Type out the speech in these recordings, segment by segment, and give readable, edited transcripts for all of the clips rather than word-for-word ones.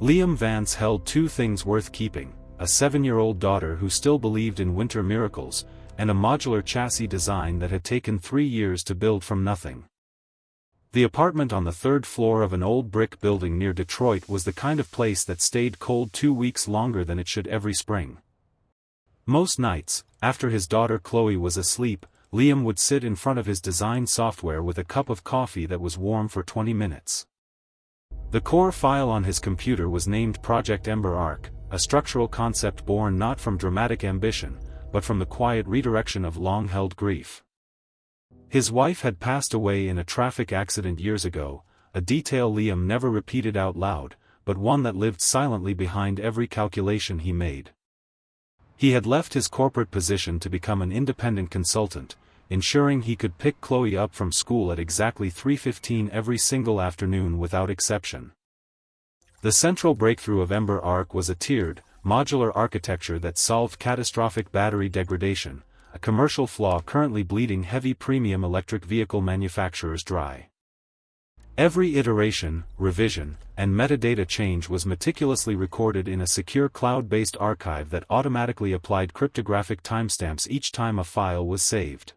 Liam Vance held two things worth keeping: a 7-year-old daughter who still believed in winter miracles, and a modular chassis design that had taken 3 years to build from nothing. The apartment on the 3rd floor of an old brick building near Detroit was the kind of place that stayed cold 2 weeks longer than it should every spring. Most nights, after his daughter Chloe was asleep, Liam would sit in front of his design software with a cup of coffee that was warm for 20 minutes. The core file on his computer was named Project Ember Arc, a structural concept born not from dramatic ambition, but from the quiet redirection of long-held grief. His wife had passed away in a traffic accident years ago, a detail Liam never repeated out loud, but one that lived silently behind every calculation he made. He had left his corporate position to become an independent consultant, ensuring he could pick Chloe up from school at exactly 3:15 every single afternoon without exception. The central breakthrough of Ember Arc was a tiered, modular architecture that solved catastrophic battery degradation, a commercial flaw currently bleeding heavy premium electric vehicle manufacturers dry. Every iteration, revision, and metadata change was meticulously recorded in a secure cloud-based archive that automatically applied cryptographic timestamps each time a file was saved.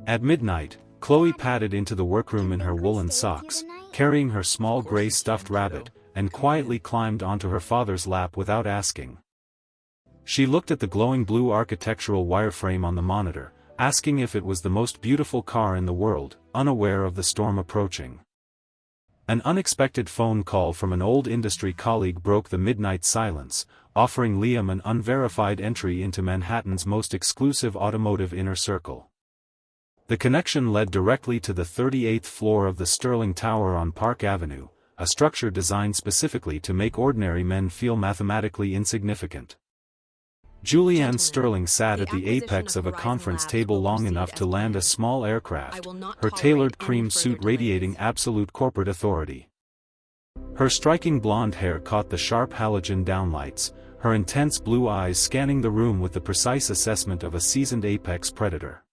At midnight, Chloe padded into the workroom in her woolen socks, carrying her small gray stuffed rabbit, and quietly climbed onto her father's lap without asking. She looked at the glowing blue architectural wireframe on the monitor, asking if it was the most beautiful car in the world, unaware of the storm approaching. An unexpected phone call from an old industry colleague broke the midnight silence, offering Liam an unverified entry into Manhattan's most exclusive automotive inner circle. The connection led directly to the 38th floor of the Sterling Tower on Park Avenue, a structure designed specifically to make ordinary men feel mathematically insignificant. Julianne Sterling sat at the apex of a conference table long enough to land a small aircraft, her tailored cream suit radiating absolute corporate authority. Her striking blonde hair caught the sharp halogen downlights, her intense blue eyes scanning the room with the precise assessment of a seasoned apex predator.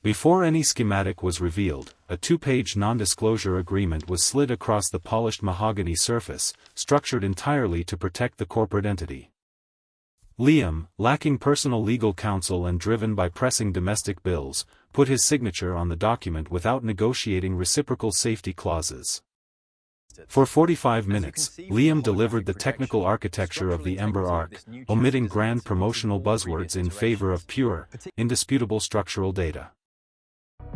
Before any schematic was revealed, a 2-page non-disclosure agreement was slid across the polished mahogany surface, structured entirely to protect the corporate entity. Liam, lacking personal legal counsel and driven by pressing domestic bills, put his signature on the document without negotiating reciprocal safety clauses. For 45 minutes, Liam delivered the technical architecture of the Ember Arc, omitting grand promotional buzzwords in favor of pure, indisputable structural data.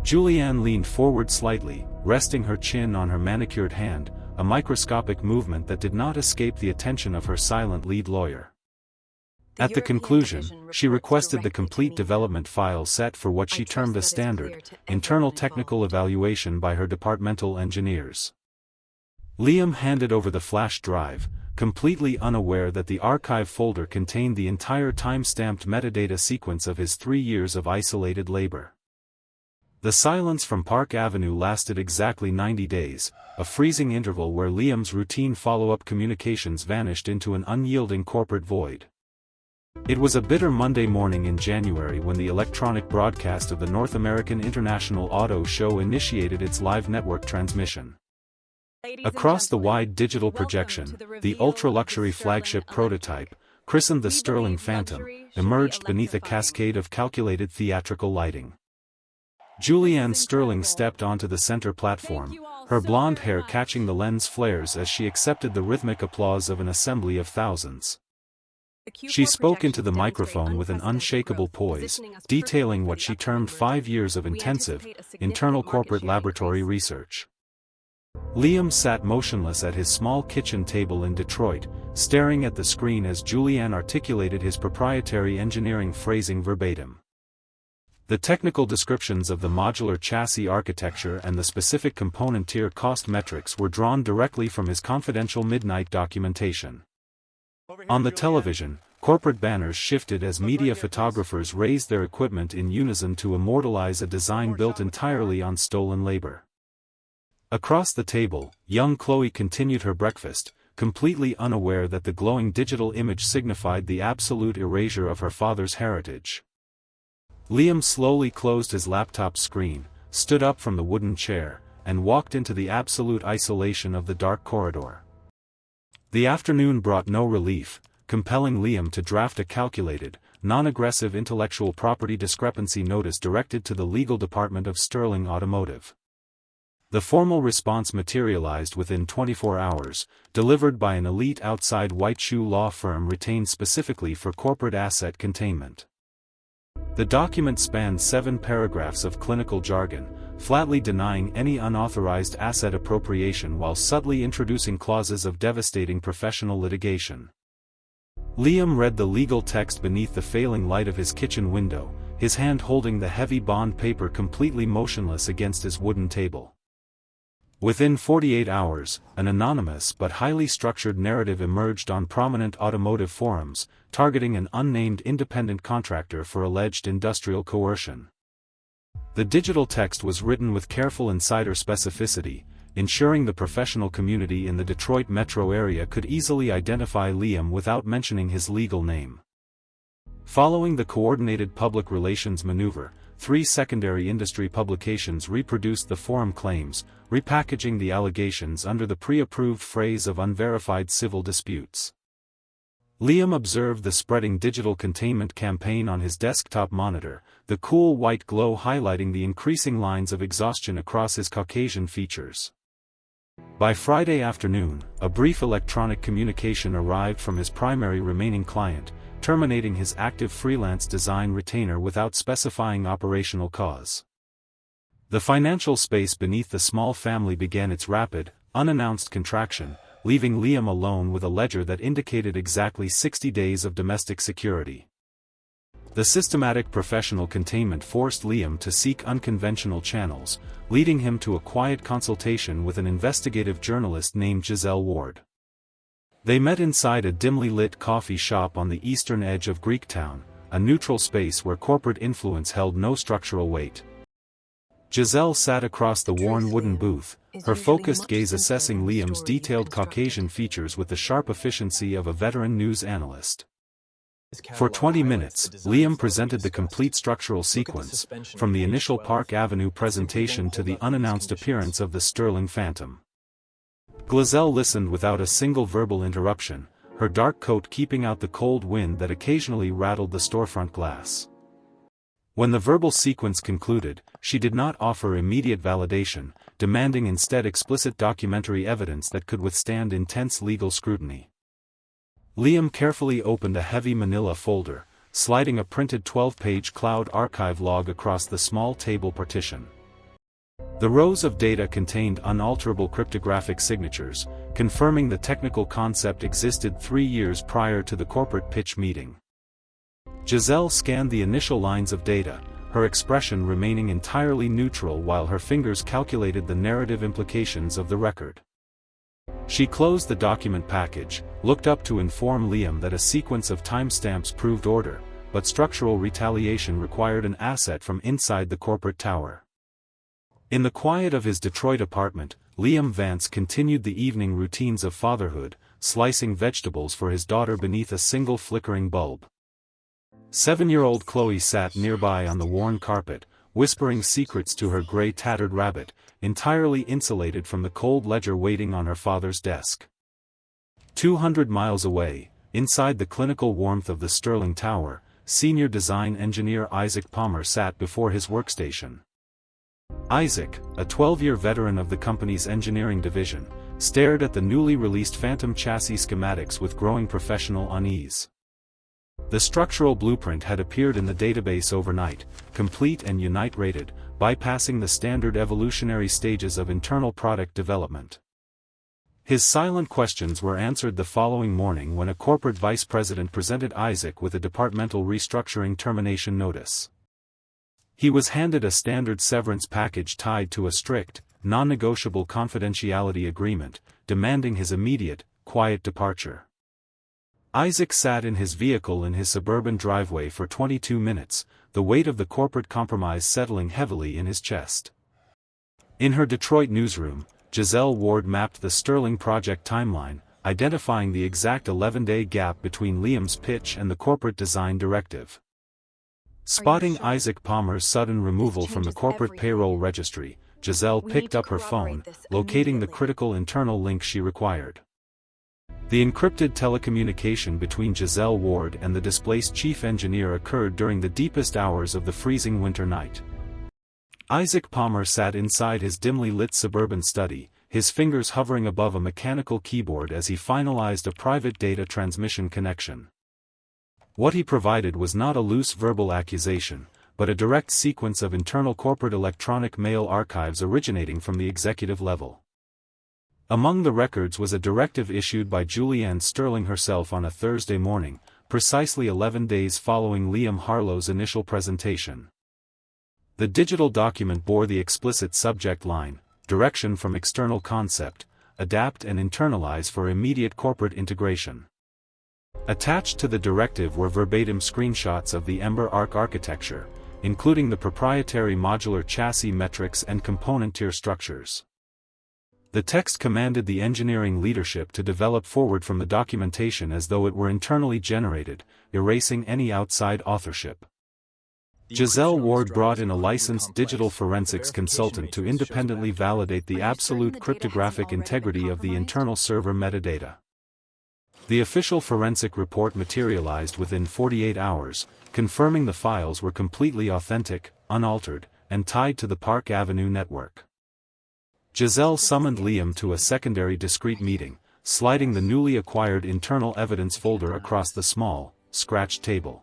Julianne leaned forward slightly, resting her chin on her manicured hand, a microscopic movement that did not escape the attention of her silent lead lawyer. At the conclusion, she requested the complete development file set for what she termed a standard, internal technical evaluation by her departmental engineers. Liam handed over the flash drive, completely unaware that the archive folder contained the entire time-stamped metadata sequence of his 3 years of isolated labor. The silence from Park Avenue lasted exactly 90 days, a freezing interval where Liam's routine follow-up communications vanished into an unyielding corporate void. It was a bitter Monday morning in January when the electronic broadcast of the North American International Auto Show initiated its live network transmission. Across the wide digital projection, the ultra-luxury flagship prototype, christened the Sterling Phantom, emerged beneath a cascade of calculated theatrical lighting. Julianne Sterling stepped onto the center platform, her blonde hair catching the lens flares as she accepted the rhythmic applause of an assembly of thousands. She spoke into the microphone with an unshakable poise, detailing what she termed 5 years of intensive, internal corporate laboratory research. Liam sat motionless at his small kitchen table in Detroit, staring at the screen as Julianne articulated his proprietary engineering phrasing verbatim. The technical descriptions of the modular chassis architecture and the specific component tier cost metrics were drawn directly from his confidential midnight documentation. On the television, corporate banners shifted as media photographers raised their equipment in unison to immortalize a design built entirely on stolen labor. Across the table, young Chloe continued her breakfast, completely unaware that the glowing digital image signified the absolute erasure of her father's heritage. Liam slowly closed his laptop screen, stood up from the wooden chair, and walked into the absolute isolation of the dark corridor. The afternoon brought no relief, compelling Liam to draft a calculated, non-aggressive intellectual property discrepancy notice directed to the legal department of Sterling Automotive. The formal response materialized within 24 hours, delivered by an elite outside white shoe law firm retained specifically for corporate asset containment. The document spanned 7 paragraphs of clinical jargon, flatly denying any unauthorized asset appropriation while subtly introducing clauses of devastating professional litigation. Liam read the legal text beneath the failing light of his kitchen window, his hand holding the heavy bond paper completely motionless against his wooden table. Within 48 hours, an anonymous but highly structured narrative emerged on prominent automotive forums, targeting an unnamed independent contractor for alleged industrial coercion. The digital text was written with careful insider specificity, ensuring the professional community in the Detroit metro area could easily identify Liam without mentioning his legal name. Following the coordinated public relations maneuver, 3 secondary industry publications reproduced the forum claims, repackaging the allegations under the pre-approved phrase of unverified civil disputes. Liam observed the spreading digital containment campaign on his desktop monitor, the cool white glow highlighting the increasing lines of exhaustion across his Caucasian features. By Friday afternoon, a brief electronic communication arrived from his primary remaining client, terminating his active freelance design retainer without specifying operational cause. The financial space beneath the small family began its rapid, unannounced contraction, leaving Liam alone with a ledger that indicated exactly 60 days of domestic security. The systematic professional containment forced Liam to seek unconventional channels, leading him to a quiet consultation with an investigative journalist named Giselle Ward. They met inside a dimly lit coffee shop on the eastern edge of Greektown, a neutral space where corporate influence held no structural weight. Giselle sat across the worn wooden booth, her focused gaze assessing Liam's detailed Caucasian features with the sharp efficiency of a veteran news analyst. For 20 minutes, Liam presented the complete structural sequence, from the initial Park Avenue presentation to the unannounced appearance of the Sterling Phantom. Giselle listened without a single verbal interruption, her dark coat keeping out the cold wind that occasionally rattled the storefront glass. When the verbal sequence concluded, she did not offer immediate validation, demanding instead explicit documentary evidence that could withstand intense legal scrutiny. Liam carefully opened a heavy manila folder, sliding a printed 12-page cloud archive log across the small table partition. The rows of data contained unalterable cryptographic signatures, confirming the technical concept existed 3 years prior to the corporate pitch meeting. Giselle scanned the initial lines of data, her expression remaining entirely neutral while her fingers calculated the narrative implications of the record. She closed the document package, looked up to inform Liam that a sequence of timestamps proved order, but structural retaliation required an asset from inside the corporate tower. In the quiet of his Detroit apartment, Liam Vance continued the evening routines of fatherhood, slicing vegetables for his daughter beneath a single flickering bulb. 7-year-old Chloe sat nearby on the worn carpet, whispering secrets to her gray tattered rabbit, entirely insulated from the cold ledger waiting on her father's desk. 200 miles away, inside the clinical warmth of the Sterling Tower, senior design engineer Isaac Palmer sat before his workstation. Isaac, a 12-year veteran of the company's engineering division, stared at the newly released Phantom chassis schematics with growing professional unease. The structural blueprint had appeared in the database overnight, complete and Unite-rated, bypassing the standard evolutionary stages of internal product development. His silent questions were answered the following morning when a corporate vice president presented Isaac with a departmental restructuring termination notice. He was handed a standard severance package tied to a strict, non-negotiable confidentiality agreement, demanding his immediate, quiet departure. Isaac sat in his vehicle in his suburban driveway for 22 minutes, the weight of the corporate compromise settling heavily in his chest. In her Detroit newsroom, Giselle Ward mapped the Sterling project timeline, identifying the exact 11-day gap between Liam's pitch and the corporate design directive. Spotting Isaac Palmer's sudden removal from the corporate payroll registry, Giselle picked up her phone, locating the critical internal link she required. The encrypted telecommunication between Giselle Ward and the displaced chief engineer occurred during the deepest hours of the freezing winter night. Isaac Palmer sat inside his dimly lit suburban study, his fingers hovering above a mechanical keyboard as he finalized a private data transmission connection. What he provided was not a loose verbal accusation, but a direct sequence of internal corporate electronic mail archives originating from the executive level. Among the records was a directive issued by Julianne Sterling herself on a Thursday morning, precisely 11 days following Liam Harlow's initial presentation. The digital document bore the explicit subject line, "Direction from external concept, adapt and internalize for immediate corporate integration." Attached to the directive were verbatim screenshots of the Ember Arc architecture, including the proprietary modular chassis metrics and component tier structures. The text commanded the engineering leadership to develop forward from the documentation as though it were internally generated, erasing any outside authorship. Giselle Ward brought in a licensed digital forensics consultant to independently validate the absolute cryptographic integrity of the internal server metadata. The official forensic report materialized within 48 hours, confirming the files were completely authentic, unaltered, and tied to the Park Avenue network. Giselle summoned Liam to a secondary discrete meeting, sliding the newly acquired internal evidence folder across the small, scratched table.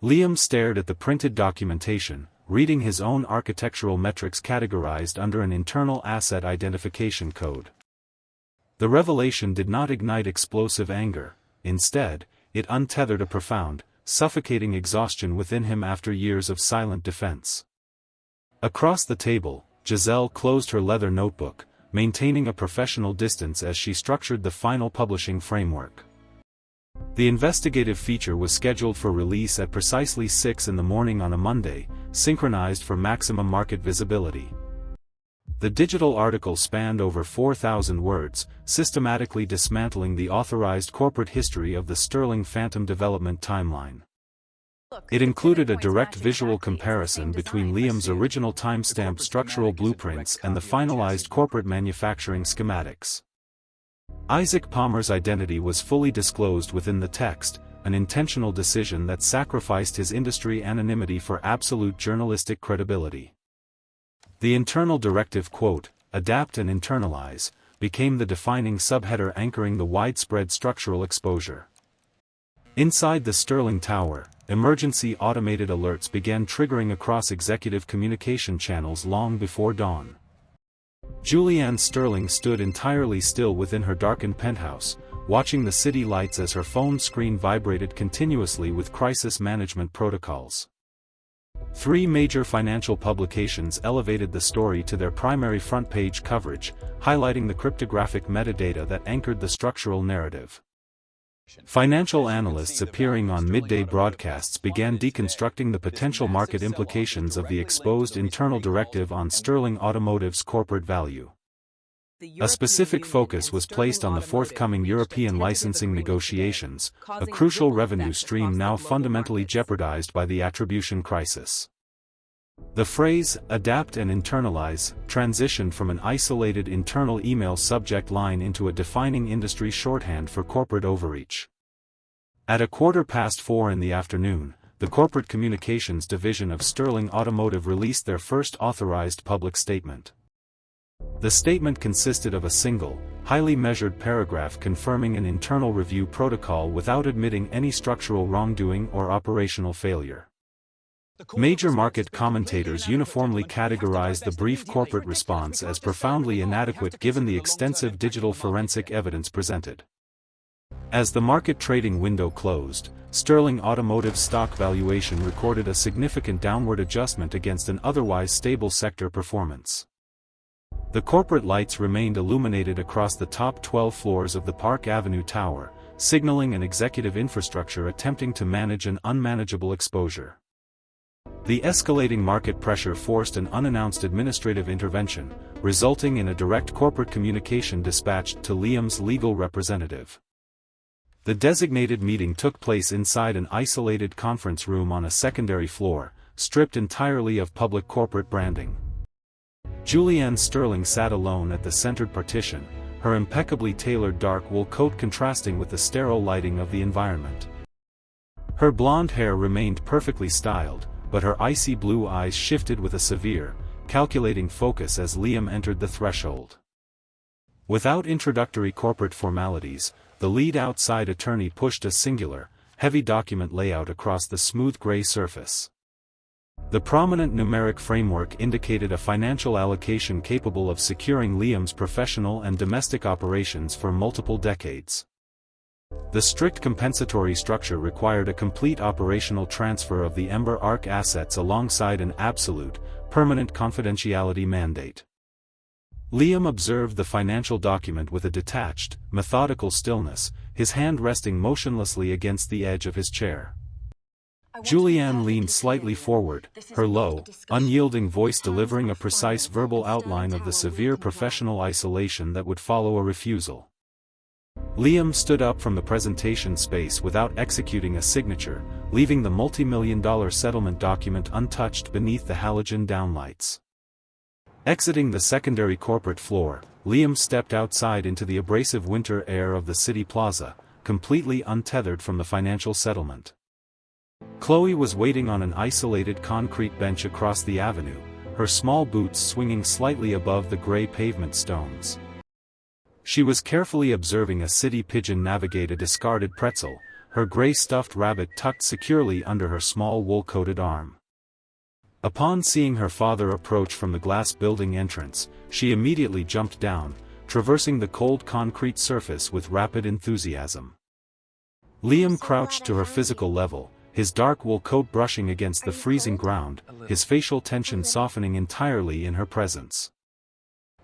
Liam stared at the printed documentation, reading his own architectural metrics categorized under an internal asset identification code. The revelation did not ignite explosive anger, instead, it untethered a profound, suffocating exhaustion within him after years of silent defense. Across the table, Giselle closed her leather notebook, maintaining a professional distance as she structured the final publishing framework. The investigative feature was scheduled for release at precisely 6 in the morning on a Monday, synchronized for maximum market visibility. The digital article spanned over 4,000 words, systematically dismantling the authorized corporate history of the Sterling Phantom development timeline. It included a direct visual comparison between Liam's original timestamp structural blueprints and the finalized corporate manufacturing schematics. Isaac Palmer's identity was fully disclosed within the text, an intentional decision that sacrificed his industry anonymity for absolute journalistic credibility. The internal directive quote, "Adapt and internalize," became the defining subheader anchoring the widespread structural exposure. Inside the Sterling Tower, emergency automated alerts began triggering across executive communication channels long before dawn. Julianne Sterling stood entirely still within her darkened penthouse, watching the city lights as her phone screen vibrated continuously with crisis management protocols. 3 major financial publications elevated the story to their primary front-page coverage, highlighting the cryptographic metadata that anchored the structural narrative. Financial analysts appearing on midday broadcasts began deconstructing the potential market implications of the exposed internal directive on Sterling Automotive's corporate value. A specific focus was placed on the forthcoming European licensing negotiations, a crucial revenue stream now fundamentally jeopardized by the attribution crisis. The phrase, "adapt and internalize," transitioned from an isolated internal email subject line into a defining industry shorthand for corporate overreach. At 4:15 in the afternoon, the Corporate Communications Division of Sterling Automotive released their first authorized public statement. The statement consisted of a single, highly measured paragraph confirming an internal review protocol without admitting any structural wrongdoing or operational failure. Major market commentators uniformly categorized the brief corporate response as profoundly inadequate given the extensive digital forensic evidence presented. As the market trading window closed, Sterling Automotive's stock valuation recorded a significant downward adjustment against an otherwise stable sector performance. The corporate lights remained illuminated across the top 12 floors of the Park Avenue Tower, signaling an executive infrastructure attempting to manage an unmanageable exposure. The escalating market pressure forced an unannounced administrative intervention, resulting in a direct corporate communication dispatched to Liam's legal representative. The designated meeting took place inside an isolated conference room on a secondary floor, stripped entirely of public corporate branding. Julianne Sterling sat alone at the centered partition, her impeccably tailored dark wool coat contrasting with the sterile lighting of the environment. Her blonde hair remained perfectly styled, but her icy blue eyes shifted with a severe, calculating focus as Liam entered the threshold. Without introductory corporate formalities, the lead outside attorney pushed a singular, heavy document layout across the smooth gray surface. The prominent numeric framework indicated a financial allocation capable of securing Liam's professional and domestic operations for multiple decades. The strict compensatory structure required a complete operational transfer of the Ember Arc assets alongside an absolute, permanent confidentiality mandate. Liam observed the financial document with a detached, methodical stillness, his hand resting motionlessly against the edge of his chair. Julianne leaned slightly forward, her low, unyielding voice delivering a precise verbal outline of the severe professional isolation that would follow a refusal. Liam stood up from the presentation space without executing a signature, leaving the multi-million-dollar settlement document untouched beneath the halogen downlights. Exiting the secondary corporate floor, Liam stepped outside into the abrasive winter air of the city plaza, completely untethered from the financial settlement. Chloe was waiting on an isolated concrete bench across the avenue, her small boots swinging slightly above the gray pavement stones. She was carefully observing a city pigeon navigate a discarded pretzel, her gray stuffed rabbit tucked securely under her small wool-coated arm. Upon seeing her father approach from the glass building entrance, she immediately jumped down, traversing the cold concrete surface with rapid enthusiasm. Liam crouched to her physical level, his dark wool coat brushing against the freezing ground, his facial tension softening entirely in her presence.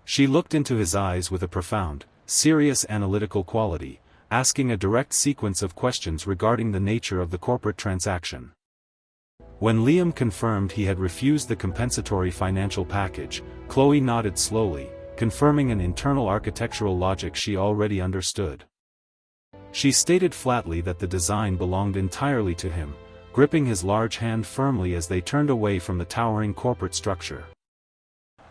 She looked into his eyes with a profound, serious analytical quality, asking a direct sequence of questions regarding the nature of the corporate transaction. When Liam confirmed he had refused the compensatory financial package, Chloe nodded slowly, confirming an internal architectural logic she already understood. She stated flatly that the design belonged entirely to him, gripping his large hand firmly as they turned away from the towering corporate structure.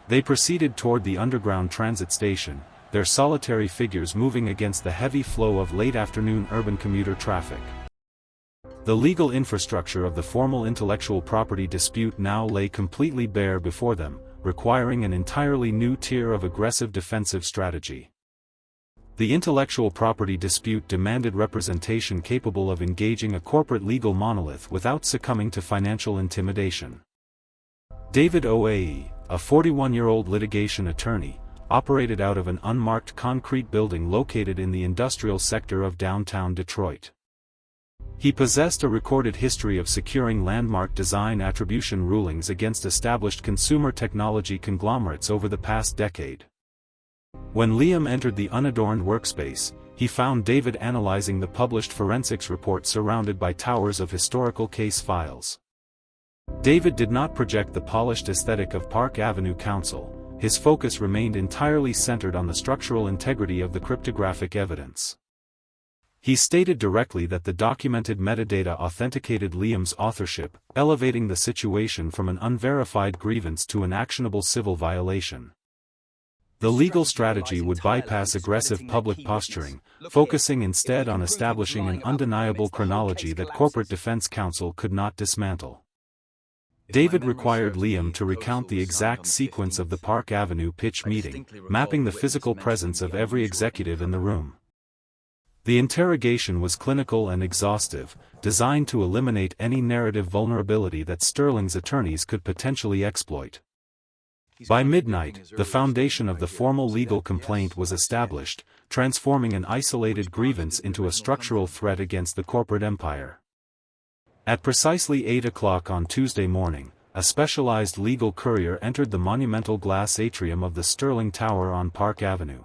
They proceeded toward the underground transit station, their solitary figures moving against the heavy flow of late-afternoon urban commuter traffic. The legal infrastructure of the formal intellectual property dispute now lay completely bare before them, requiring an entirely new tier of aggressive defensive strategy. The intellectual property dispute demanded representation capable of engaging a corporate legal monolith without succumbing to financial intimidation. David Oae, a 41-year-old litigation attorney, operated out of an unmarked concrete building located in the industrial sector of downtown Detroit. He possessed a recorded history of securing landmark design attribution rulings against established consumer technology conglomerates over the past decade. When Liam entered the unadorned workspace, he found David analyzing the published forensics report surrounded by towers of historical case files. David did not project the polished aesthetic of Park Avenue Council, his focus remained entirely centered on the structural integrity of the cryptographic evidence. He stated directly that the documented metadata authenticated Liam's authorship, elevating the situation from an unverified grievance to an actionable civil violation. The legal strategy would bypass aggressive public posturing, focusing instead on establishing an undeniable chronology that corporate defense counsel could not dismantle. David required Liam to recount the exact sequence of the Park Avenue pitch meeting, mapping the physical presence of every executive in the room. The interrogation was clinical and exhaustive, designed to eliminate any narrative vulnerability that Sterling's attorneys could potentially exploit. By midnight, the foundation of the formal legal complaint was established, transforming an isolated grievance into a structural threat against the corporate empire. At precisely 8 o'clock on Tuesday morning, a specialized legal courier entered the monumental glass atrium of the Sterling Tower on Park Avenue.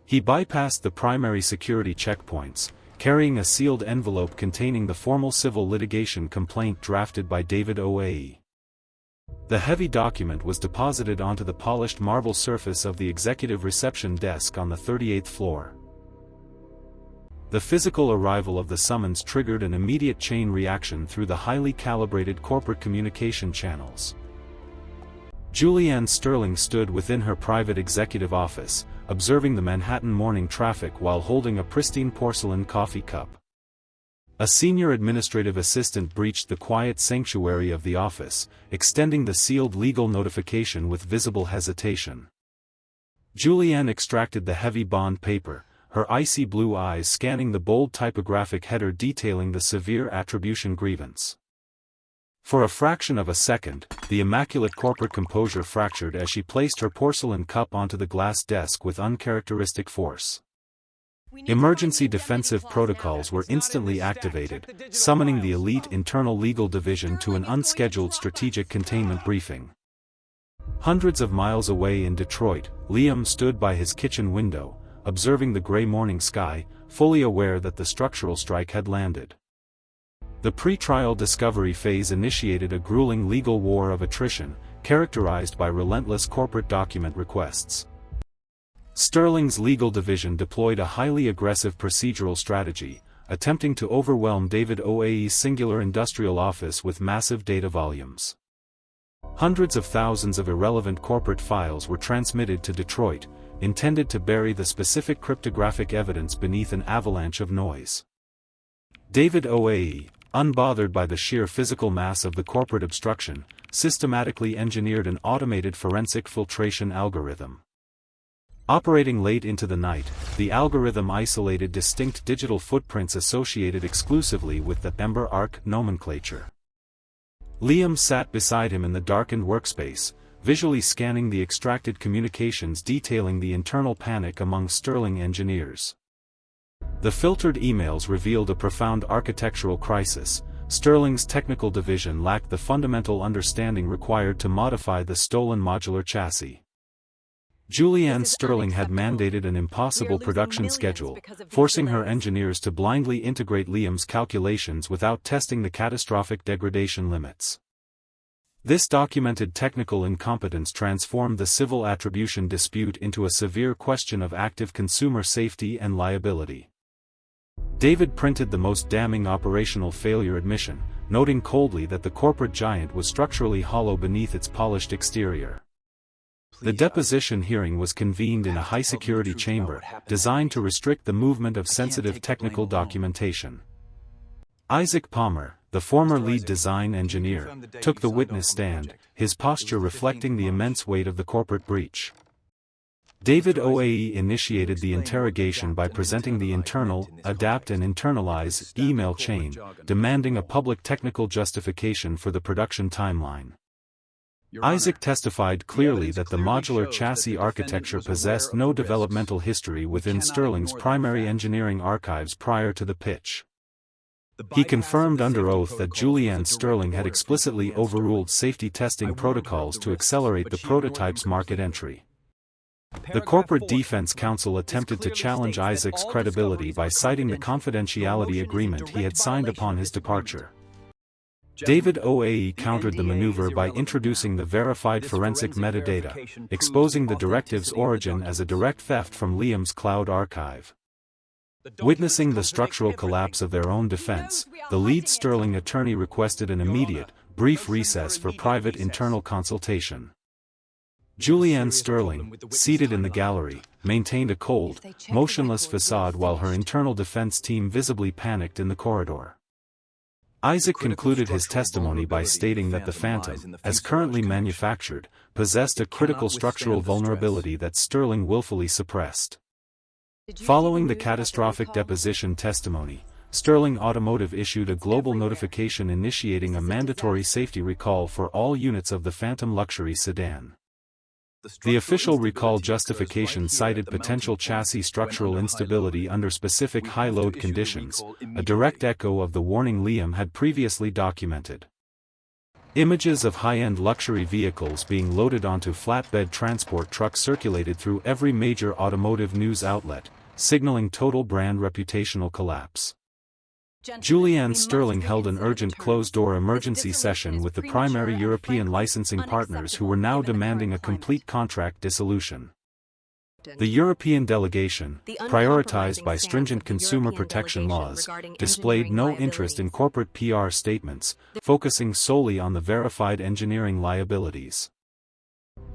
He bypassed the primary security checkpoints, carrying a sealed envelope containing the formal civil litigation complaint drafted by David Oae. The heavy document was deposited onto the polished marble surface of the executive reception desk on the 38th floor. The physical arrival of the summons triggered an immediate chain reaction through the highly calibrated corporate communication channels. Julianne Sterling stood within her private executive office, observing the Manhattan morning traffic while holding a pristine porcelain coffee cup. A senior administrative assistant breached the quiet sanctuary of the office, extending the sealed legal notification with visible hesitation. Julianne extracted the heavy bond paper, her icy blue eyes scanning the bold typographic header detailing the severe attribution grievance. For a fraction of a second, the immaculate corporate composure fractured as she placed her porcelain cup onto the glass desk with uncharacteristic force. Emergency defensive protocols were instantly activated, summoning the elite internal legal division to an unscheduled strategic containment briefing. Hundreds of miles away in Detroit, Liam stood by his kitchen window, observing the gray morning sky, fully aware that the structural strike had landed. The pre-trial discovery phase initiated a grueling legal war of attrition, characterized by relentless corporate document requests. Sterling's legal division deployed a highly aggressive procedural strategy, attempting to overwhelm David Oae's singular industrial office with massive data volumes. Hundreds of thousands of irrelevant corporate files were transmitted to Detroit, intended to bury the specific cryptographic evidence beneath an avalanche of noise. David Oae, unbothered by the sheer physical mass of the corporate obstruction, systematically engineered an automated forensic filtration algorithm. Operating late into the night, the algorithm isolated distinct digital footprints associated exclusively with the Ember Arc nomenclature. Liam sat beside him in the darkened workspace, visually scanning the extracted communications detailing the internal panic among Sterling engineers. The filtered emails revealed a profound architectural crisis. Sterling's technical division lacked the fundamental understanding required to modify the stolen modular chassis. Julianne Sterling had mandated an impossible production schedule, forcing her engineers to blindly integrate Liam's calculations without testing the catastrophic degradation limits. This documented technical incompetence transformed the civil attribution dispute into a severe question of active consumer safety and liability. David printed the most damning operational failure admission, noting coldly that the corporate giant was structurally hollow beneath its polished exterior. The deposition hearing was convened in a high-security chamber, designed to restrict the movement of sensitive technical documentation. Isaac Palmer, the former lead design engineer, took the witness stand, his posture reflecting the immense weight of the corporate breach. David Oae initiated the interrogation by presenting the internal, adapt and internalize email chain, demanding a public technical justification for the production timeline. Isaac testified clearly that the modular chassis architecture possessed no developmental history within Sterling's primary engineering archives prior to the pitch. He confirmed under oath that Julianne Sterling had explicitly overruled safety testing protocols to accelerate the prototype's market entry. The Corporate Defense Counsel attempted to challenge Isaac's credibility by citing the confidentiality agreement he had signed upon his departure. David Oae countered the maneuver by introducing the verified forensic metadata, exposing the directive's origin as a direct theft from Liam's cloud archive. Witnessing the structural collapse of their own defense, the lead Sterling attorney requested an immediate, brief recess for private internal consultation. Julianne Sterling, seated in the gallery, maintained a cold, motionless facade while her internal defense team visibly panicked in the corridor. Isaac concluded his testimony by stating that the Phantom, as currently manufactured, possessed a critical structural vulnerability that Sterling willfully suppressed. Following the catastrophic deposition testimony, Sterling Automotive issued a global notification initiating a mandatory safety recall for all units of the Phantom luxury sedan. The official recall justification cited potential chassis structural instability under specific high-load conditions, a direct echo of the warning Liam had previously documented. Images of high-end luxury vehicles being loaded onto flatbed transport trucks circulated through every major automotive news outlet, signaling total brand reputational collapse. Julianne Sterling held an urgent closed-door emergency session with the primary European licensing partners who were now demanding a complete contract dissolution. The European delegation, prioritized by stringent consumer protection laws, displayed no interest in corporate PR statements, focusing solely on the verified engineering liabilities.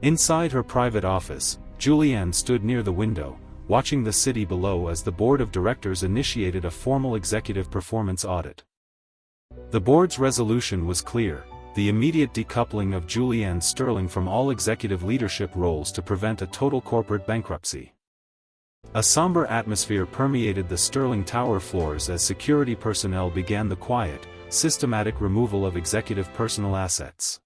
Inside her private office, Julianne stood near the window, watching the city below as the board of directors initiated a formal executive performance audit. The board's resolution was clear: the immediate decoupling of Julianne Sterling from all executive leadership roles to prevent a total corporate bankruptcy. A somber atmosphere permeated the Sterling Tower floors as security personnel began the quiet, systematic removal of executive personal assets.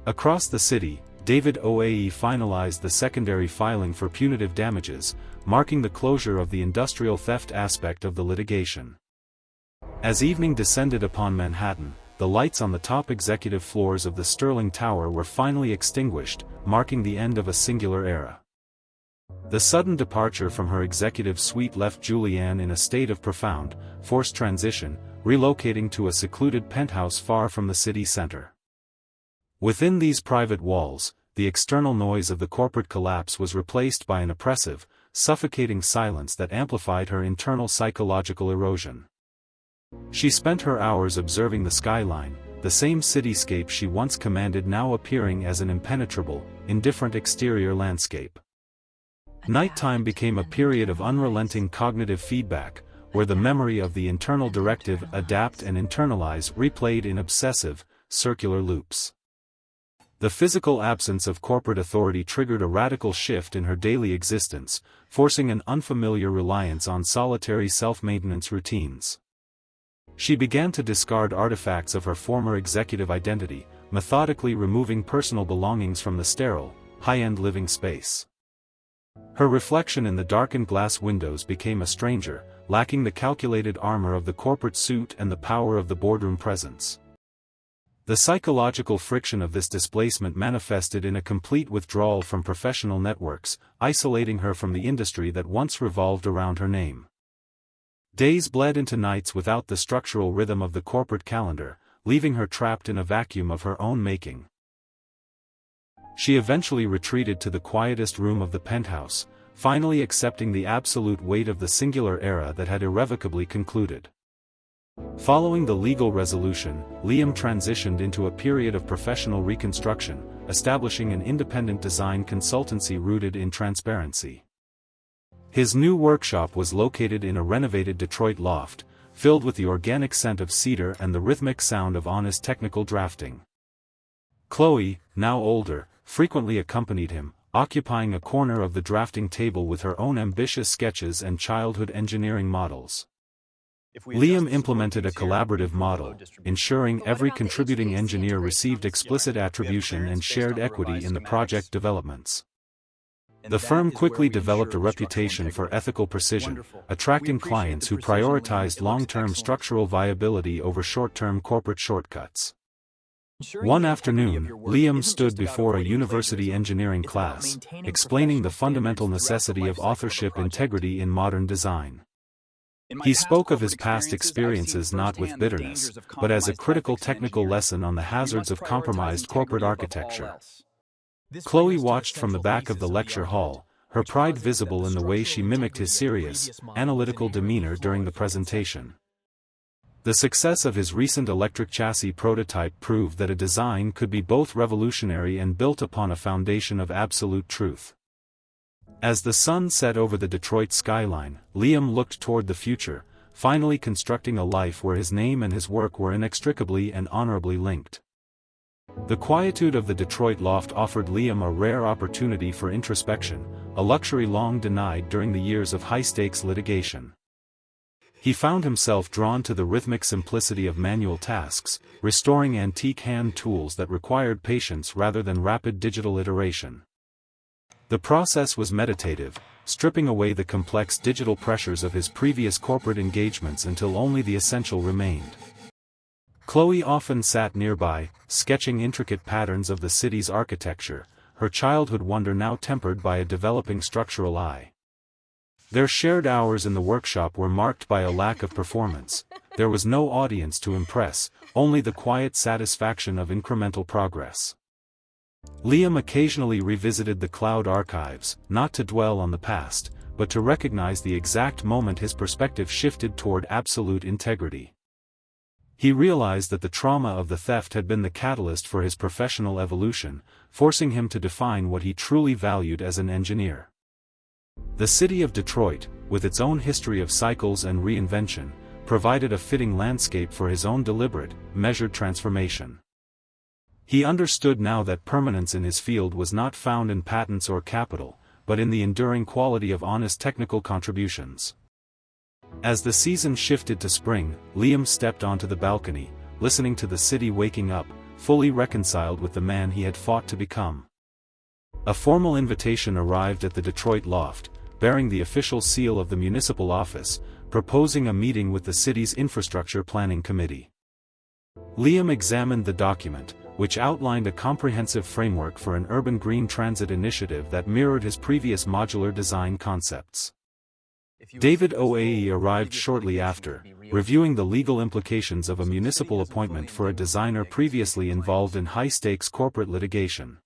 Across the city, David OAE finalized the secondary filing for punitive damages, marking the closure of the industrial theft aspect of the litigation. As evening descended upon Manhattan, the lights on the top executive floors of the Sterling Tower were finally extinguished, marking the end of a singular era. The sudden departure from her executive suite left Julianne in a state of profound, forced transition, relocating to a secluded penthouse far from the city center. Within these private walls, the external noise of the corporate collapse was replaced by an oppressive, suffocating silence that amplified her internal psychological erosion. She spent her hours observing the skyline, the same cityscape she once commanded now appearing as an impenetrable, indifferent exterior landscape. Nighttime became a period of unrelenting cognitive feedback, where the memory of the internal directive adapt and internalize replayed in obsessive, circular loops. The physical absence of corporate authority triggered a radical shift in her daily existence, forcing an unfamiliar reliance on solitary self-maintenance routines. She began to discard artifacts of her former executive identity, methodically removing personal belongings from the sterile, high-end living space. Her reflection in the darkened glass windows became a stranger, lacking the calculated armor of the corporate suit and the power of the boardroom presence. The psychological friction of this displacement manifested in a complete withdrawal from professional networks, isolating her from the industry that once revolved around her name. Days bled into nights without the structural rhythm of the corporate calendar, leaving her trapped in a vacuum of her own making. She eventually retreated to the quietest room of the penthouse, finally accepting the absolute weight of the singular era that had irrevocably concluded. Following the legal resolution, Liam transitioned into a period of professional reconstruction, establishing an independent design consultancy rooted in transparency. His new workshop was located in a renovated Detroit loft, filled with the organic scent of cedar and the rhythmic sound of honest technical drafting. Chloe, now older, frequently accompanied him, occupying a corner of the drafting table with her own ambitious sketches and childhood engineering models. Liam implemented a collaborative model, ensuring every contributing engineer received explicit attribution and shared equity in the project developments. The firm quickly developed a reputation for ethical precision, attracting clients who prioritized long-term structural viability over short-term corporate shortcuts. One afternoon, Liam stood before a university engineering class, explaining the fundamental necessity of authorship integrity in modern design. He spoke of his past experiences not with bitterness, but as a critical technical lesson on the hazards of compromised corporate architecture. Chloe watched from the back of the lecture hall, her pride visible in the way she mimicked his serious, analytical demeanor during the presentation. The success of his recent electric chassis prototype proved that a design could be both revolutionary and built upon a foundation of absolute truth. As the sun set over the Detroit skyline, Liam looked toward the future, finally constructing a life where his name and his work were inextricably and honorably linked. The quietude of the Detroit loft offered Liam a rare opportunity for introspection, a luxury long denied during the years of high-stakes litigation. He found himself drawn to the rhythmic simplicity of manual tasks, restoring antique hand tools that required patience rather than rapid digital iteration. The process was meditative, stripping away the complex digital pressures of his previous corporate engagements until only the essential remained. Chloe often sat nearby, sketching intricate patterns of the city's architecture, her childhood wonder now tempered by a developing structural eye. Their shared hours in the workshop were marked by a lack of performance. There was no audience to impress, only the quiet satisfaction of incremental progress. Liam occasionally revisited the cloud archives, not to dwell on the past, but to recognize the exact moment his perspective shifted toward absolute integrity. He realized that the trauma of the theft had been the catalyst for his professional evolution, forcing him to define what he truly valued as an engineer. The city of Detroit, with its own history of cycles and reinvention, provided a fitting landscape for his own deliberate, measured transformation. He understood now that permanence in his field was not found in patents or capital, but in the enduring quality of honest technical contributions. As the season shifted to spring, Liam stepped onto the balcony, listening to the city waking up, fully reconciled with the man he had fought to become. A formal invitation arrived at the Detroit loft, bearing the official seal of the municipal office, proposing a meeting with the city's infrastructure planning committee. Liam examined the document, which outlined a comprehensive framework for an urban green transit initiative that mirrored his previous modular design concepts. David Oae arrived shortly after, reviewing the legal implications of a municipal appointment for a designer previously involved in high-stakes corporate litigation.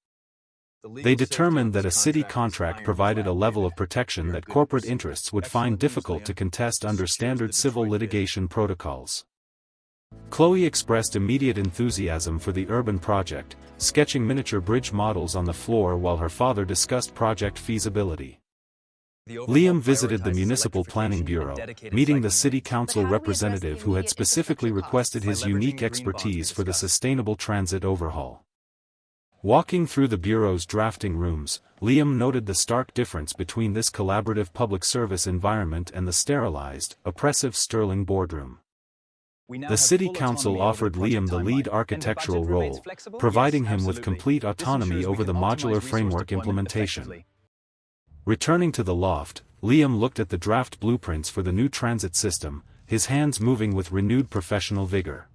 They determined that a city contract provided a level of protection that corporate interests would find difficult to contest under standard civil litigation protocols. Chloe expressed immediate enthusiasm for the urban project, sketching miniature bridge models on the floor while her father discussed project feasibility. Liam visited the Municipal Planning Bureau, meeting the city council representative who had specifically requested his unique expertise for the sustainable transit overhaul. Walking through the bureau's drafting rooms, Liam noted the stark difference between this collaborative public service environment and the sterilized, oppressive Sterling boardroom. The city council offered Liam the lead architectural role, providing him with complete autonomy over the modular framework implementation. Returning to the loft, Liam looked at the draft blueprints for the new transit system, his hands moving with renewed professional vigor.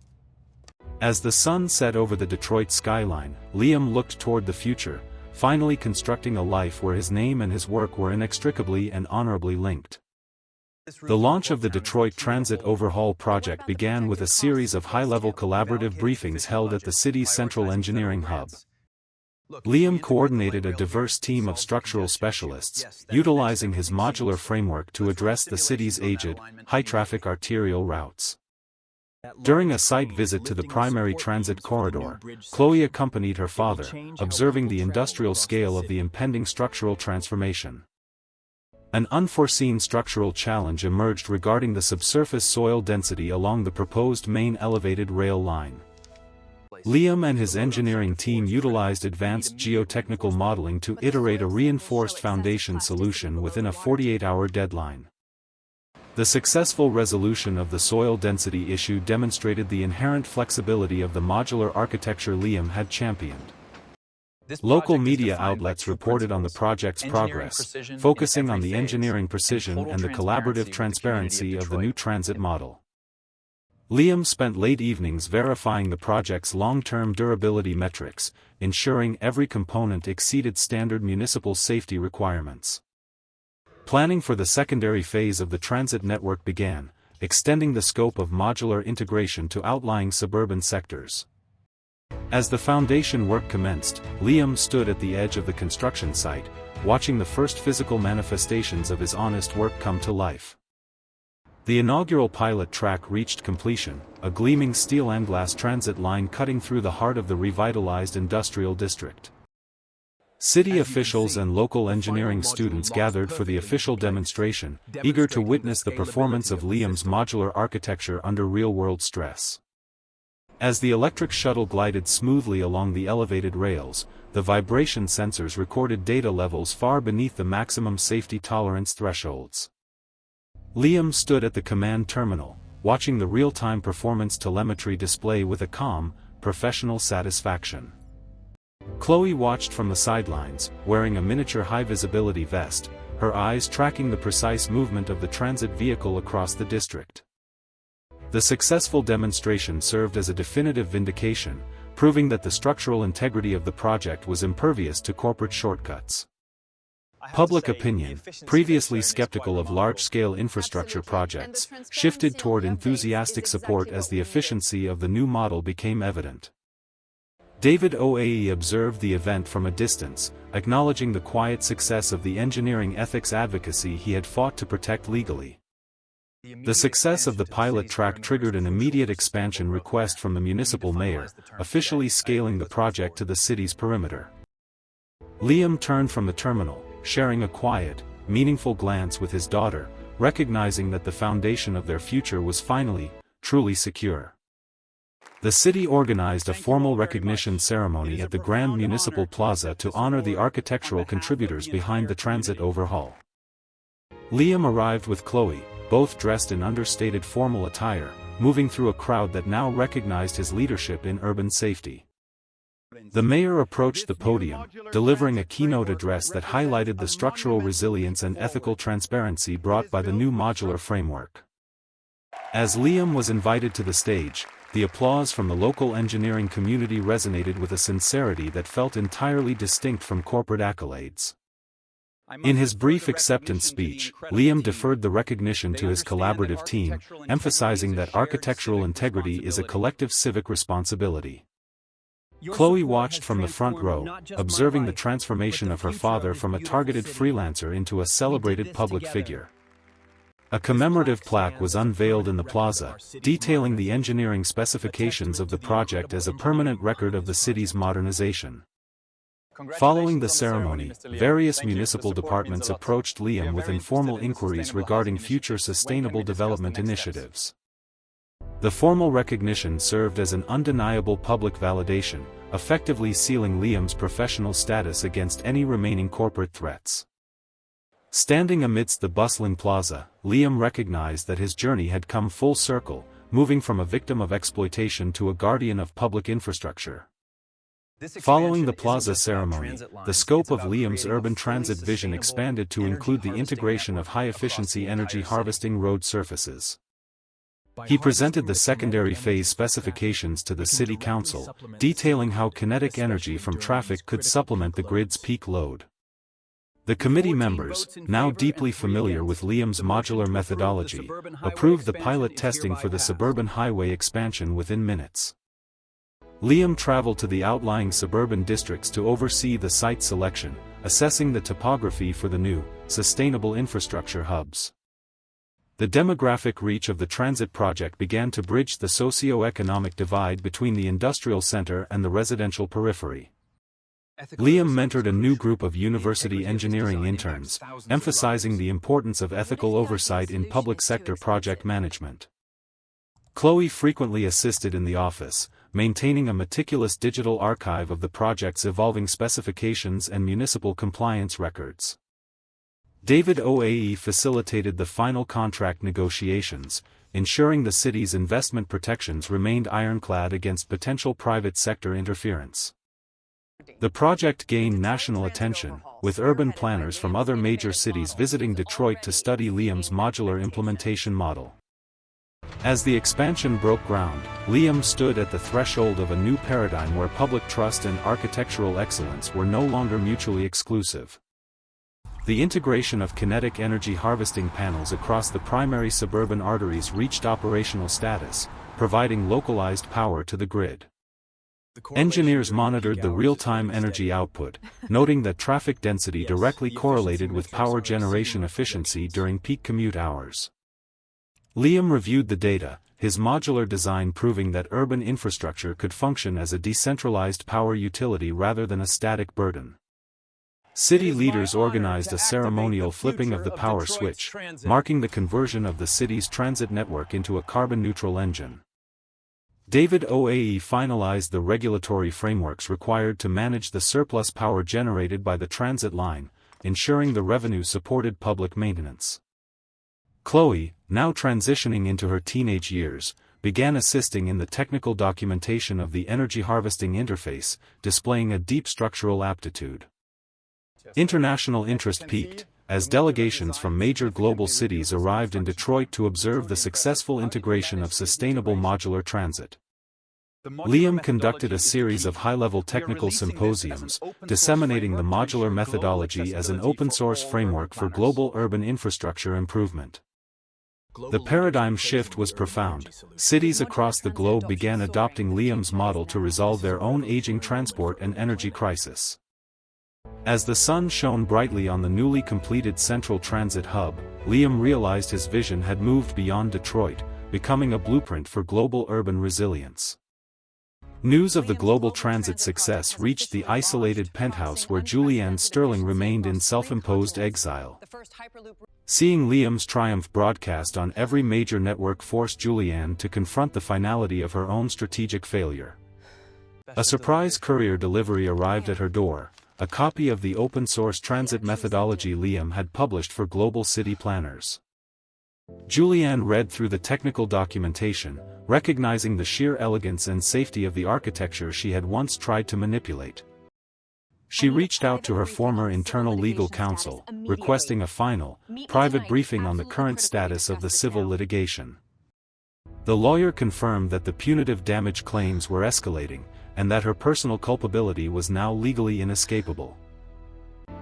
As the sun set over the Detroit skyline, Liam looked toward the future, finally constructing a life where his name and his work were inextricably and honorably linked. The launch of the Detroit Transit Overhaul project began with a series of high-level collaborative briefings held at the city's central engineering hub. Liam coordinated a diverse team of structural specialists, utilizing his modular framework to address the city's aged, high-traffic arterial routes. During a site visit to the primary transit corridor, Chloe accompanied her father, observing the industrial scale of the impending structural transformation. An unforeseen structural challenge emerged regarding the subsurface soil density along the proposed main elevated rail line. Liam and his engineering team utilized advanced geotechnical modeling to iterate a reinforced foundation solution within a 48-hour deadline. The successful resolution of the soil density issue demonstrated the inherent flexibility of the modular architecture Liam had championed. Local media outlets reported on the project's progress, focusing on the engineering precision and the collaborative transparency of the new transit model. Liam spent late evenings verifying the project's long-term durability metrics, ensuring every component exceeded standard municipal safety requirements. Planning for the secondary phase of the transit network began, extending the scope of modular integration to outlying suburban sectors. As the foundation work commenced, Liam stood at the edge of the construction site, watching the first physical manifestations of his honest work come to life. The inaugural pilot track reached completion, a gleaming steel and glass transit line cutting through the heart of the revitalized industrial district. City officials and local engineering students gathered for the official demonstration, eager to witness the performance of Liam's modular architecture under real-world stress. As the electric shuttle glided smoothly along the elevated rails, the vibration sensors recorded data levels far beneath the maximum safety tolerance thresholds. Liam stood at the command terminal, watching the real-time performance telemetry display with a calm, professional satisfaction. Chloe watched from the sidelines, wearing a miniature high-visibility vest, her eyes tracking the precise movement of the transit vehicle across the district. The successful demonstration served as a definitive vindication, proving that the structural integrity of the project was impervious to corporate shortcuts. Public opinion, previously skeptical of large-scale infrastructure projects, shifted toward enthusiastic support as the efficiency of the new model became evident. David Oae observed the event from a distance, acknowledging the quiet success of the engineering ethics advocacy he had fought to protect legally. The success of the pilot track triggered an immediate expansion request from the municipal mayor, officially scaling the project to the city's perimeter. Liam turned from the terminal, sharing a quiet, meaningful glance with his daughter, recognizing that the foundation of their future was finally, truly secure. The city organized a formal recognition ceremony at the Grand Municipal Plaza to honor the architectural contributors behind the transit overhaul. Liam arrived with Chloe, both dressed in understated formal attire, moving through a crowd that now recognized his leadership in urban safety. The mayor approached the podium, delivering a keynote address that highlighted the structural resilience and ethical transparency brought by the new modular framework. As Liam was invited to the stage, the applause from the local engineering community resonated with a sincerity that felt entirely distinct from corporate accolades. In his brief acceptance speech, Liam deferred the recognition to his collaborative team, emphasizing that architectural integrity is a collective civic responsibility. Chloe watched from the front row, observing the transformation of her father from a targeted freelancer into a celebrated public figure. A commemorative plaque was unveiled in the plaza, detailing the engineering specifications of the project as a permanent record of the city's modernization. Following the ceremony, various municipal departments approached Liam with informal inquiries regarding future sustainable development initiatives. The formal recognition served as an undeniable public validation, effectively sealing Liam's professional status against any remaining corporate threats. Standing amidst the bustling plaza, Liam recognized that his journey had come full circle, moving from a victim of exploitation to a guardian of public infrastructure. Following the plaza ceremony, the scope of Liam's urban transit vision expanded to include the integration of high-efficiency energy harvesting road surfaces. He presented the secondary phase specifications to the City Council, detailing how kinetic energy from traffic could supplement the grid's peak load. The committee members, now deeply familiar with Liam's modular methodology, approved the pilot testing for the suburban highway expansion within minutes. Liam traveled to the outlying suburban districts to oversee the site selection, assessing the topography for the new, sustainable infrastructure hubs. The demographic reach of the transit project began to bridge the socio-economic divide between the industrial center and the residential periphery. Liam mentored a new group of university engineering interns, emphasizing the importance of ethical oversight in public sector project management. Chloe frequently assisted in the office, maintaining a meticulous digital archive of the project's evolving specifications and municipal compliance records. David OAE facilitated the final contract negotiations, ensuring the city's investment protections remained ironclad against potential private sector interference. The project gained national attention, with urban planners from other major cities visiting Detroit to study Liam's modular implementation model. As the expansion broke ground, Liam stood at the threshold of a new paradigm where public trust and architectural excellence were no longer mutually exclusive. The integration of kinetic energy harvesting panels across the primary suburban arteries reached operational status, providing localized power to the grid. Engineers monitored the real-time energy output, noting that traffic density directly correlated with power generation efficiency during peak commute hours. Liam reviewed the data, his modular design proving that urban infrastructure could function as a decentralized power utility rather than a static burden. City leaders organized a ceremonial flipping of the power switch, marking the conversion of the city's transit network into a carbon-neutral engine. David OAE finalized the regulatory frameworks required to manage the surplus power generated by the transit line, ensuring the revenue supported public maintenance. Chloe, now transitioning into her teenage years, began assisting in the technical documentation of the energy harvesting interface, displaying a deep structural aptitude. International interest peaked, as delegations from major global cities arrived in Detroit to observe the successful integration of sustainable modular transit. Liam conducted a series of high-level technical symposiums, disseminating the modular methodology as an open-source framework for global urban infrastructure improvement. The paradigm shift was profound. Cities across the globe began adopting Liam's model to resolve their own aging transport and energy crisis. As the sun shone brightly on the newly completed Central Transit Hub, Liam realized his vision had moved beyond Detroit, becoming a blueprint for global urban resilience. News of the global transit success reached the isolated penthouse where Julianne Sterling remained in self-imposed exile. Seeing Liam's triumph broadcast on every major network forced Julianne to confront the finality of her own strategic failure. A surprise courier delivery arrived at her door, a copy of the open-source transit methodology Liam had published for global city planners. Julianne read through the technical documentation, recognizing the sheer elegance and safety of the architecture she had once tried to manipulate. She reached out to her former internal legal counsel, requesting a final, private briefing on the current status of the civil litigation. The lawyer confirmed that the punitive damage claims were escalating, and that her personal culpability was now legally inescapable.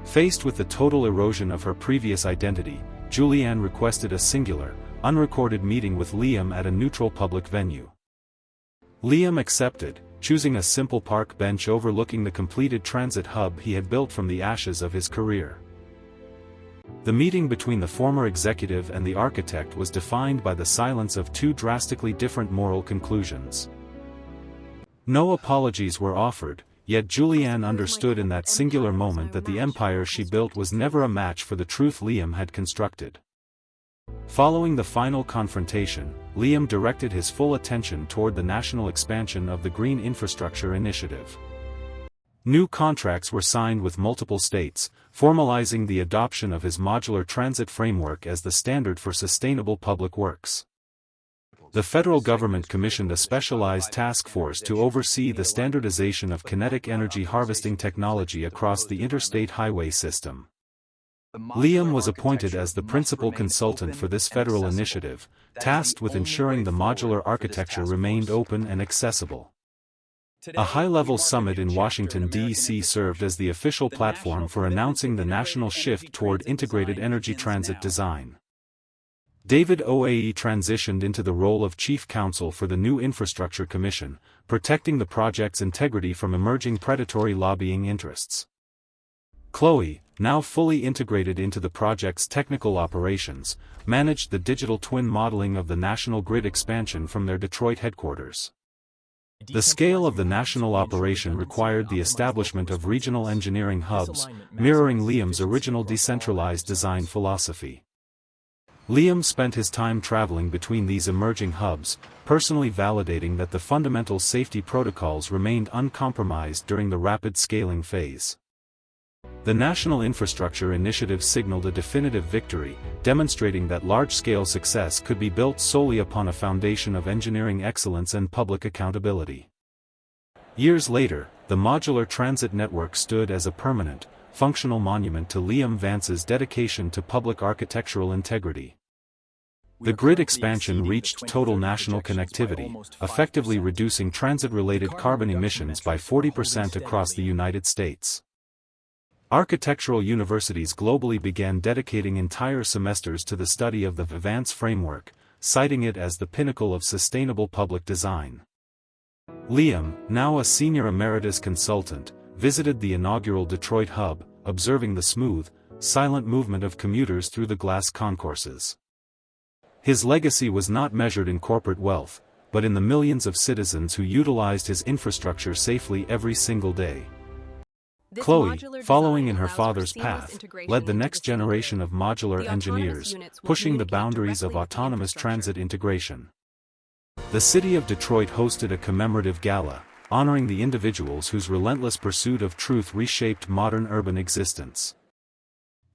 Faced with the total erosion of her previous identity, Julianne requested a singular, unrecorded meeting with Liam at a neutral public venue. Liam accepted, choosing a simple park bench overlooking the completed transit hub he had built from the ashes of his career. The meeting between the former executive and the architect was defined by the silence of two drastically different moral conclusions. No apologies were offered, yet Julianne understood in that singular moment that the empire she built was never a match for the truth Liam had constructed. Following the final confrontation, Liam directed his full attention toward the national expansion of the Green Infrastructure Initiative. New contracts were signed with multiple states, formalizing the adoption of his modular transit framework as the standard for sustainable public works. The federal government commissioned a specialized task force to oversee the standardization of kinetic energy harvesting technology across the interstate highway system. Liam was appointed as the principal consultant for this federal initiative, tasked with ensuring the modular architecture remained open and accessible. A high-level summit in Washington, D.C. served as the official platform for announcing the national shift toward integrated energy transit design. David Oae transitioned into the role of chief counsel for the new Infrastructure Commission, protecting the project's integrity from emerging predatory lobbying interests. Chloe, now fully integrated into the project's technical operations, managed the digital twin modeling of the national grid expansion from their Detroit headquarters. The scale of the national operation required the establishment of regional engineering hubs, mirroring Liam's original decentralized design philosophy. Liam spent his time traveling between these emerging hubs, personally validating that the fundamental safety protocols remained uncompromised during the rapid scaling phase. The National Infrastructure Initiative signaled a definitive victory, demonstrating that large-scale success could be built solely upon a foundation of engineering excellence and public accountability. Years later, the modular transit network stood as a permanent, functional monument to Liam Vance's dedication to public architectural integrity. The grid expansion reached total national connectivity, effectively reducing transit-related carbon emissions by 40% across the United States. Architectural universities globally began dedicating entire semesters to the study of the Vance framework, citing it as the pinnacle of sustainable public design. Liam, now a senior emeritus consultant, visited the inaugural Detroit hub, observing the smooth, silent movement of commuters through the glass concourses. His legacy was not measured in corporate wealth, but in the millions of citizens who utilized his infrastructure safely every single day. Chloe, following in her father's path, led the next generation of modular engineers, pushing the boundaries of autonomous transit integration. The city of Detroit hosted a commemorative gala, honoring the individuals whose relentless pursuit of truth reshaped modern urban existence.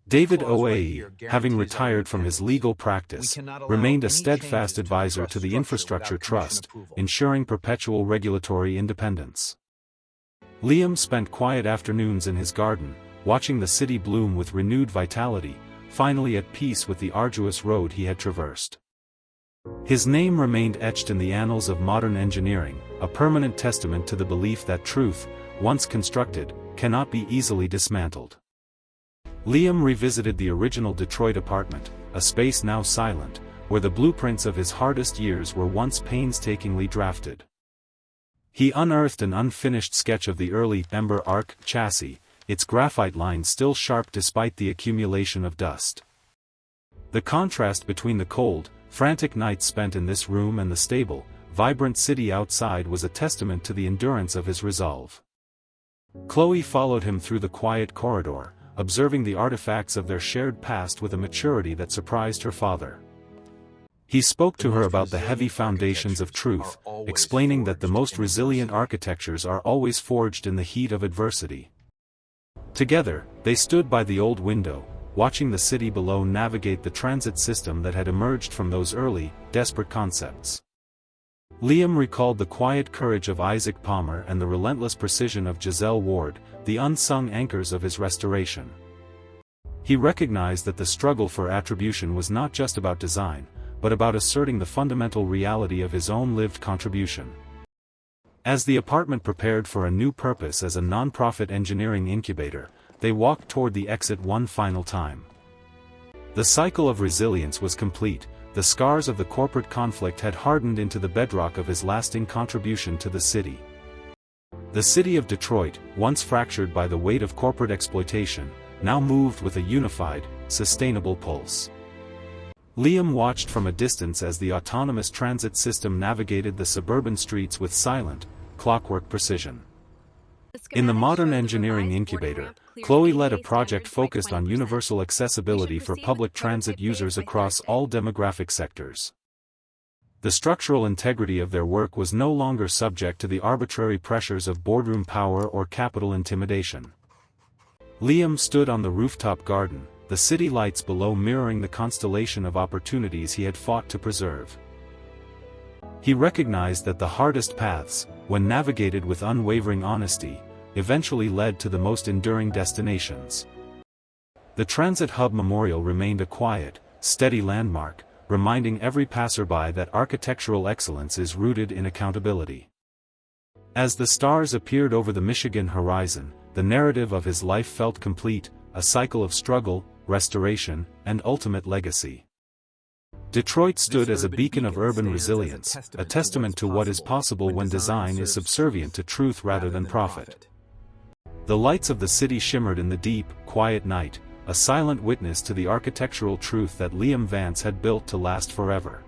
David Oae, having retired from his legal practice, remained a steadfast advisor to the Infrastructure Trust, ensuring perpetual regulatory independence. Liam spent quiet afternoons in his garden, watching the city bloom with renewed vitality, finally at peace with the arduous road he had traversed. His name remained etched in the annals of modern engineering, a permanent testament to the belief that truth, once constructed, cannot be easily dismantled. Liam revisited the original Detroit apartment, a space now silent, where the blueprints of his hardest years were once painstakingly drafted. He unearthed an unfinished sketch of the early Ember Arc chassis, its graphite lines still sharp despite the accumulation of dust. The contrast between the cold, frantic nights spent in this room and the stable, vibrant city outside was a testament to the endurance of his resolve. Chloe followed him through the quiet corridor, observing the artifacts of their shared past with a maturity that surprised her father. He spoke to her about the heavy foundations of truth, explaining that the most resilient architectures are always forged in the heat of adversity. Together, they stood by the old window, watching the city below navigate the transit system that had emerged from those early, desperate concepts. Liam recalled the quiet courage of Isaac Palmer and the relentless precision of Giselle Ward, the unsung anchors of his restoration. He recognized that the struggle for attribution was not just about design, but about asserting the fundamental reality of his own lived contribution. As the apartment prepared for a new purpose as a non-profit engineering incubator, they walked toward the exit one final time. The cycle of resilience was complete. The scars of the corporate conflict had hardened into the bedrock of his lasting contribution to the city. The city of Detroit, once fractured by the weight of corporate exploitation, now moved with a unified, sustainable pulse. Liam watched from a distance as the autonomous transit system navigated the suburban streets with silent, clockwork precision. In the modern engineering incubator, Chloe led a project focused on universal accessibility for public transit users across all demographic sectors. The structural integrity of their work was no longer subject to the arbitrary pressures of boardroom power or capital intimidation. Liam stood on the rooftop garden, the city lights below mirroring the constellation of opportunities he had fought to preserve. He recognized that the hardest paths, when navigated with unwavering honesty, eventually led to the most enduring destinations. The Transit Hub Memorial remained a quiet, steady landmark, reminding every passerby that architectural excellence is rooted in accountability. As the stars appeared over the Michigan horizon, the narrative of his life felt complete, a cycle of struggle, restoration, and ultimate legacy. Detroit stood as a beacon of urban resilience, a testament to what is possible when design is subservient to truth rather than profit. The lights of the city shimmered in the deep, quiet night, a silent witness to the architectural truth that Liam Vance had built to last forever.